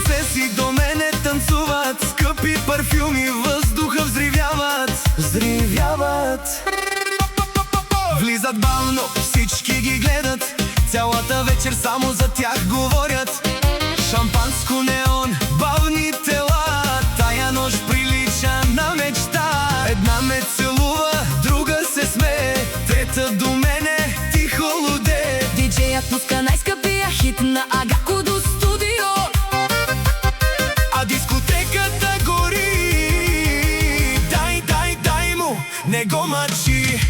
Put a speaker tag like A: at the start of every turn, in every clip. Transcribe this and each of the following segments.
A: принцеси до мене танцуват, скъпи парфюми въздуха взривяват. Влизат бавно, всички ги гледат, цялата вечер само за тях говорят. Шампанско, неон, бавни тела, тая нощ прилича на мечта. Една ме целува, друга се смее, трета до мене тихо луде.
B: Диджеят пуска най-скъпия хит на Агако до студио,
A: а дискотеката гори. Дай му, не го мъчи.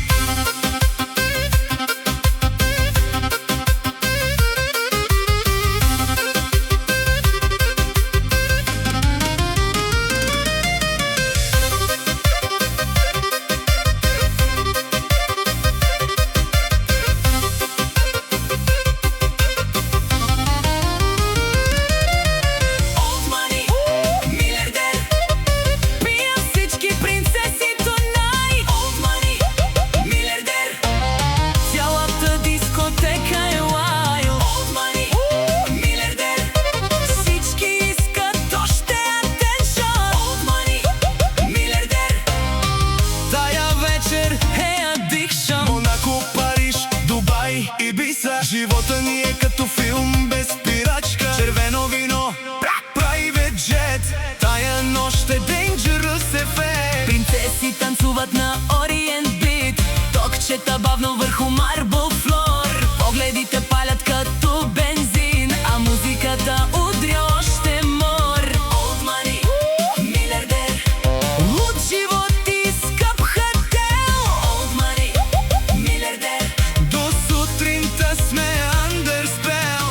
A: Живота ни е като филм без спирачка. Червено вино, private jet, тая нощ е dangerous effect.
B: Принцеси танцуват на Orient Beat, токчета бавно върху Marble Floor. Погледите палят като бензин, а музиката удря още мор. Old money, милиардер, луд живот и скъп хотел. Old money, милиардер,
A: до сутринта сме under spell.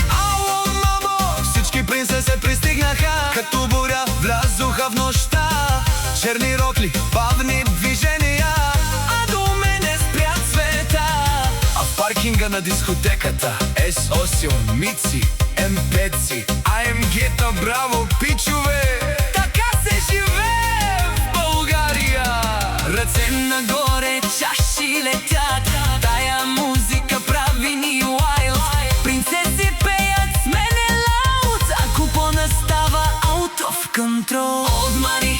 A: Ало, мамо, всички принцеси пристигнаха, като буря влязоха в нощта. Черни рокли, бавни движения, а до мене спря цвета. А в паркинга на дискотеката S8, Мици, М5, АМГ-та, браво, пичове! Така се живее в България.
B: ръце нагоре, чаши летят, тая музика прави ни wild. Принцеси пеят, с мене лаут, а купона става out of control. Old money,